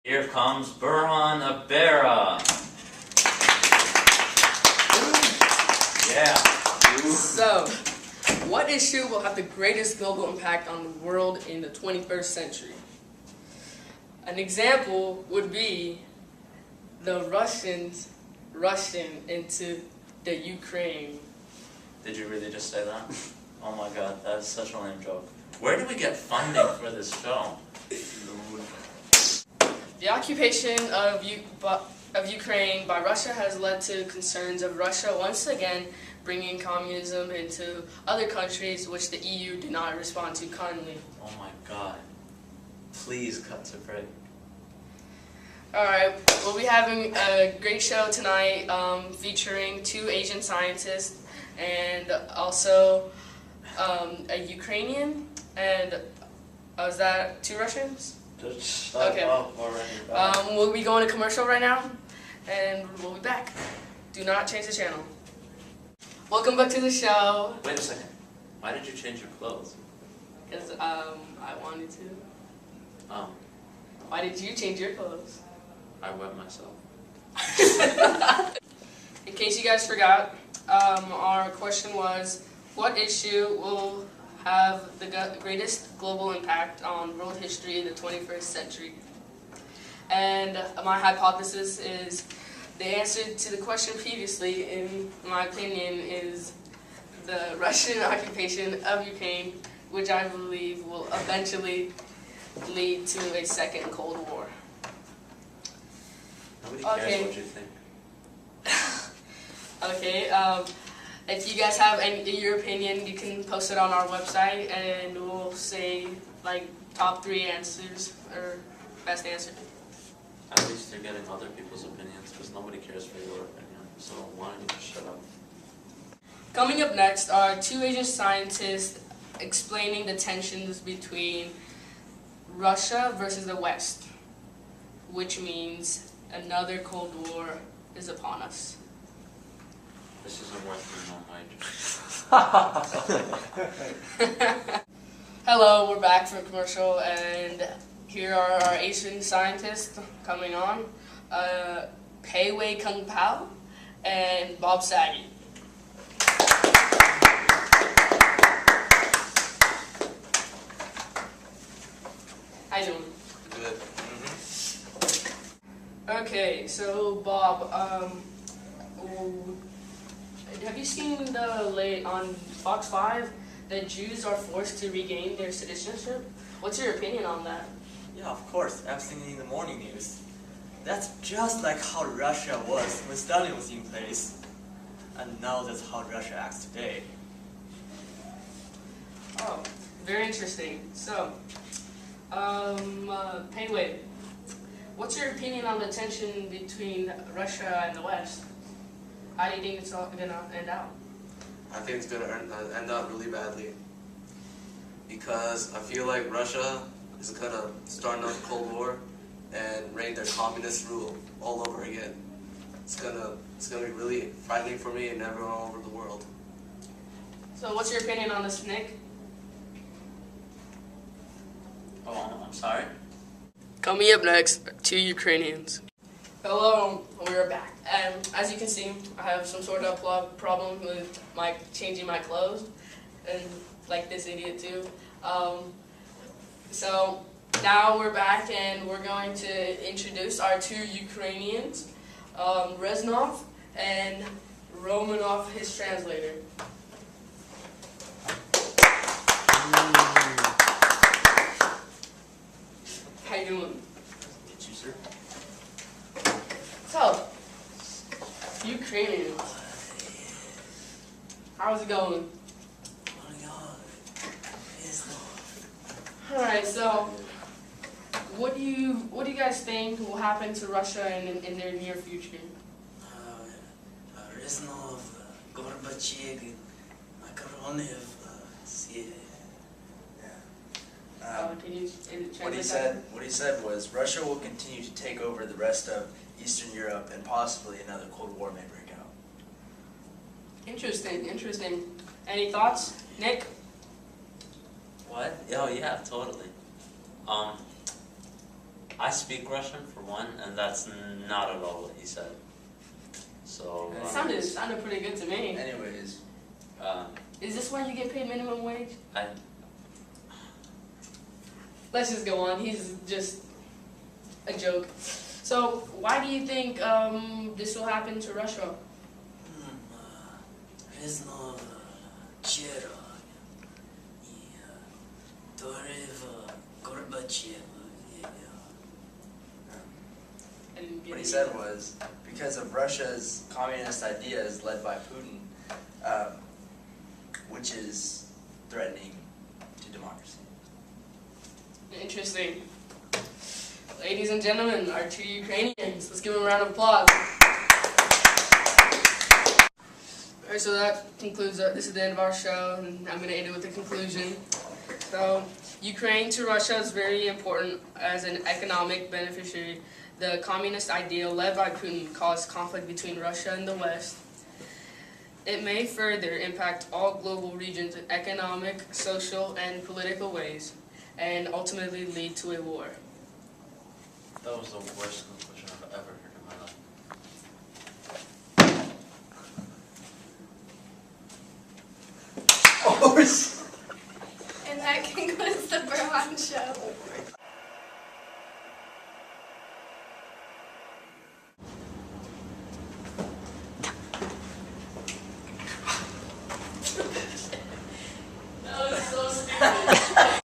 Here comes Burhan Abera. Yeah. So, what issue will have the greatest global impact on the world in the 21st century? An example would be the Russians rushing into the Ukraine. Did you really just say that? Oh my god, that's such a lame joke. Where do we get funding for this show? The occupation of Ukraine by Russia has led to concerns of Russia once again bringing communism into other countries which the EU did not respond to kindly. Oh my god. Please cut to break. Alright, we'll be having a great show tonight featuring 2 Asian scientists and also a Ukrainian and was that 2 Russians? Just shut Okay. up already. We'll be going to commercial right now and we'll be back. Do not change the channel. Welcome back to the show. Wait a second. Why did you change your clothes? Because I wanted to. Oh, Why did you change your clothes? I wet myself. In case you guys forgot, our question was, what issue will have the greatest global impact on world history in the 21st century? And my hypothesis is the answer to the question previously, in my opinion, is the Russian occupation of Ukraine, which I believe will eventually lead to a second Cold War. Nobody cares Okay. what you think. Okay, if you guys have your opinion, you can post it on our website and we'll say like top 3 answers or best answer. At least you're getting other people's opinions because nobody cares for your opinion. So why don't you just shut up? Coming up next are 2 Asian scientists explaining the tensions between Russia versus the West, which means another Cold War is upon us. This isn't worth being on mic. Hello, we're back from commercial, and here are our Asian scientists coming on, Whap Pbl and Bob Saggy. How you doing? Good. Okay, so Bob, have you seen on Fox 5 that Jews are forced to regain their citizenship? What's your opinion on that? Yeah, of course. I've seen it in the morning news. That's just like how Russia was when Stalin was in place. And now that's how Russia acts today. Oh, very interesting. So, Whap, what's your opinion on the tension between Russia and the West? How do you think it's all gonna end out? I think it's going to end up really badly because I feel like Russia is going to start another Cold War and reign their communist rule all over again. It's gonna be really frightening for me and everyone all over the world. So what's your opinion on this, Nick? Oh, I'm sorry? Coming up next, 2 Ukrainians. Hello, we're back. And as you can see, I have some sort of problem with changing my clothes, and like this idiot too. So now we're back, and we're going to introduce our 2 Ukrainians, Reznov and Romanov, his translator. How you doing? Did you, sir? So, Ukrainians. How's it going? Alright, so what do you guys think will happen to Russia in their near future? Reznov, Gorbachev, Makaronev, Can you What he said was Russia will continue to take over the rest of Eastern Europe and possibly another Cold War may break out. Interesting. Any thoughts, Nick? What? Oh yeah, totally. I speak Russian for one, and that's not at all what he said. So, It sounded pretty good to me. Anyways, Is this why you get paid minimum wage? I Let's just go on. He's just a joke. So, why do you think this will happen to Russia? Признал вчера и Торев Горбачев. I didn't get what he it. said was, because of Russia's communist ideas led by Putin, which is threatening to democracy. Interesting. Ladies and gentlemen, our two Ukrainians. Let's give them a round of applause. Alright, so that concludes, this is the end of our show, and I'm going to end it with a conclusion. So, Ukraine to Russia is very important as an economic beneficiary. The communist ideal led by Putin caused conflict between Russia and the West. It may further impact all global regions in economic, social, and political ways, and ultimately lead to a war. that was the worst conclusion I've ever heard.